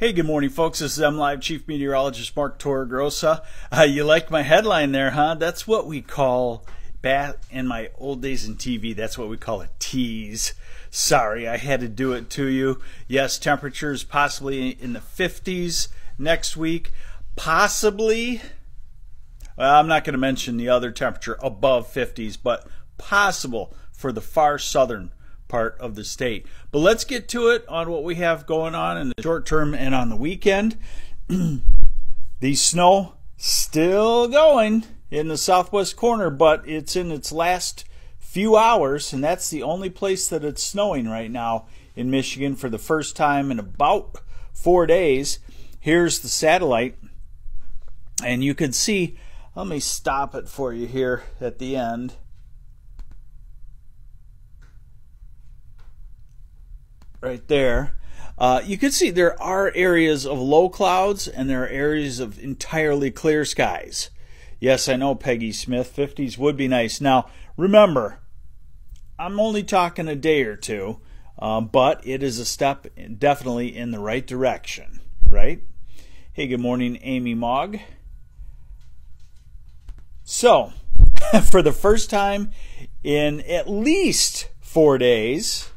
Hey, good morning, folks. This is MLive Chief Meteorologist Mark Torregrossa. You like my headline there, huh? That's what we call, back in my old days in TV, that's what we call a tease. Sorry, I had to do it to you. Yes, temperatures possibly in the 50s next week. Possibly, well, I'm not going to mention the other temperature above 50s, but possible for the far southern part of the state. But let's get to it on what we have going on in the short term and on the weekend. The snow still going in the southwest corner, but it's in its last few hours, and that's the only place that it's snowing right now in Michigan for the first time in about 4 days. Here's the satellite, and you can see, let me stop it for you here at the end. Right there. You can see there are areas of low clouds and there are areas of entirely clear skies. Yes, I know, Peggy Smith, 50s would be nice. Now, remember, I'm only talking a day or two, but it is a step definitely in the right direction, right? Hey, good morning, Amy Mogg. So, for the first time in at least 4 days,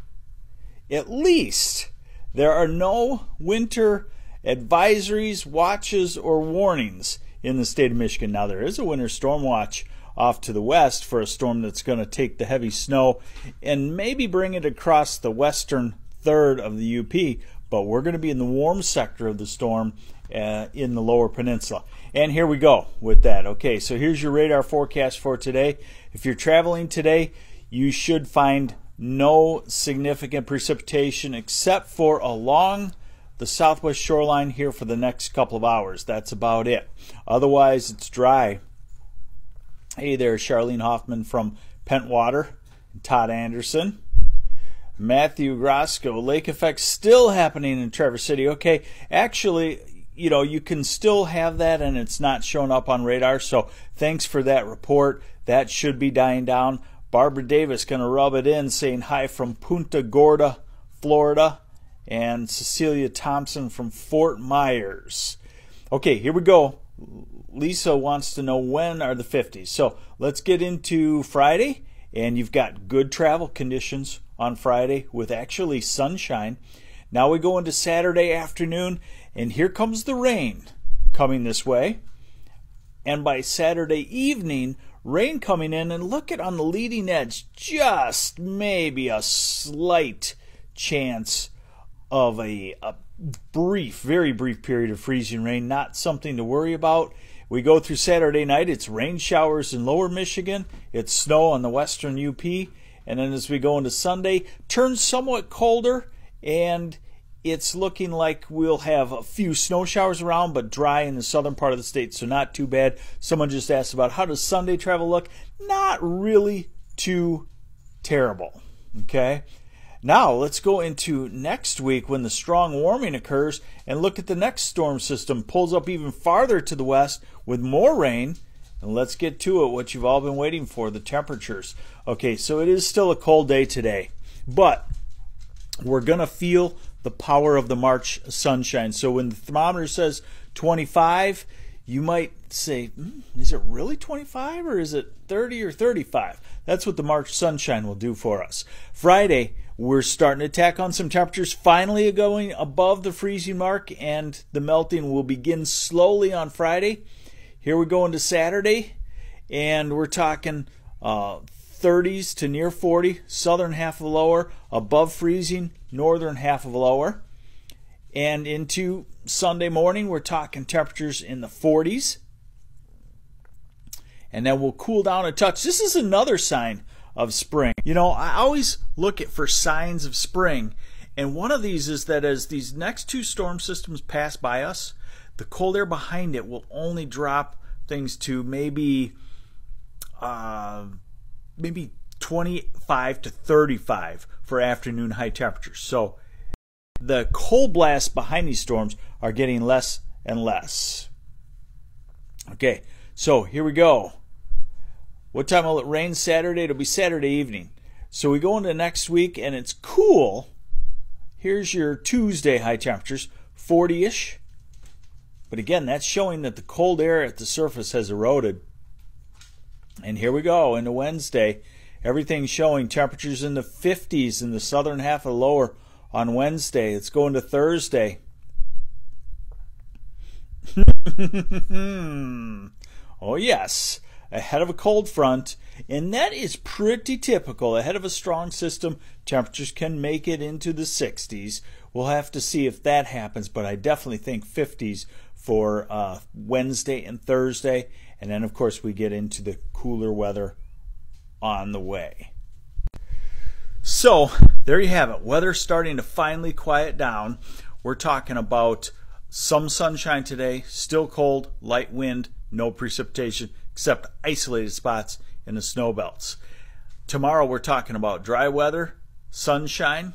there are no winter advisories, watches, or warnings in the state of Michigan. Now, there is a winter storm watch off to the west for a storm that's going to take the heavy snow and maybe bring it across the western third of the UP, but we're going to be in the warm sector of the storm in the lower peninsula. And here we go with that. Okay, so here's your radar forecast for today. If you're traveling today, you should find no significant precipitation except for along the southwest shoreline here for the next couple of hours. That's about it. Otherwise, it's dry. Hey there, Charlene Hoffman from Pentwater, Todd Anderson. Matthew Grosco, lake effect still happening in Traverse City. Okay, actually, you know, you can still have that and it's not showing up on radar, so thanks for that report. That should be dying down. Barbara Davis going to rub it in, saying hi from Punta Gorda, Florida, and Cecilia Thompson from Fort Myers. Okay, here we go. Lisa wants to know when are the 50s. So let's get into Friday, and you've got good travel conditions on Friday with actually sunshine. Now we go into Saturday afternoon, and here comes the rain coming this way. And by Saturday evening, rain coming in, and look at on the leading edge, just maybe a slight chance of a brief, very brief period of freezing rain, not something to worry about. We go through Saturday night, it's rain showers in lower Michigan, it's snow on the western UP, and then as we go into Sunday, turns somewhat colder, and it's looking like we'll have a few snow showers around, but dry in the southern part of the state, so not too bad. Someone just asked about how does Sunday travel look? Not really too terrible. Okay? Now, let's go into next week when the strong warming occurs and look at the next storm system. Pulls up even farther to the west with more rain. And let's get to it, what you've all been waiting for, the temperatures. Okay, so it is still a cold day today, but we're going to feel the power of the March sunshine. So when the thermometer says 25, you might say, is it really 25 or is it 30 or 35? That's what the March sunshine will do for us. Friday, we're starting to tack on some temperatures, finally going above the freezing mark, and the melting will begin slowly on Friday. Here we go into Saturday, and we're talking 30s to near 40, southern half of lower, above freezing, northern half of lower. And into Sunday morning, we're talking temperatures in the 40s. And then we'll cool down a touch. This is another sign of spring. You know, I always look for signs of spring. And one of these is that as these next two storm systems pass by us, the cold air behind it will only drop things to maybe 25 to 35 for afternoon high temperatures. So the cold blasts behind these storms are getting less and less. Okay, so here we go. What time will it rain Saturday? It'll be Saturday evening. So we go into next week and it's cool. Here's your Tuesday high temperatures. 40-ish. But again, that's showing that the cold air at the surface has eroded. And here we go into Wednesday. Everything's showing temperatures in the 50s in the southern half of the lower on Wednesday. Let's go into Thursday. Oh yes, ahead of a cold front, and that is pretty typical. Ahead of a strong system, temperatures can make it into the 60s. We'll have to see if that happens, but I definitely think 50s for Wednesday and Thursday, and then of course we get into the cooler weather on the way. So there you have it. Weather starting to finally quiet down. We're talking about some sunshine today, still cold, light wind, no precipitation except isolated spots in the snow belts. Tomorrow we're talking about dry weather, sunshine.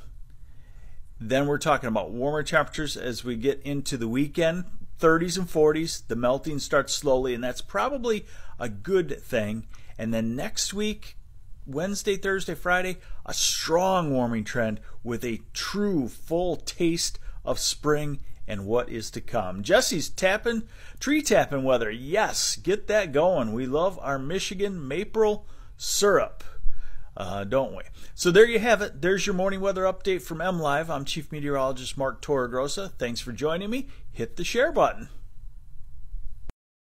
Then we're talking about warmer temperatures as we get into the weekend, 30s and 40s. The melting starts slowly, and that's probably a good thing. And then next week, Wednesday, Thursday, Friday, a strong warming trend with a true full taste of spring and what is to come. Jesse's tree tapping weather. Yes, get that going. We love our Michigan maple syrup, don't we? So there you have it. There's your morning weather update from MLive. I'm Chief Meteorologist Mark Torregrossa. Thanks for joining me. Hit the share button.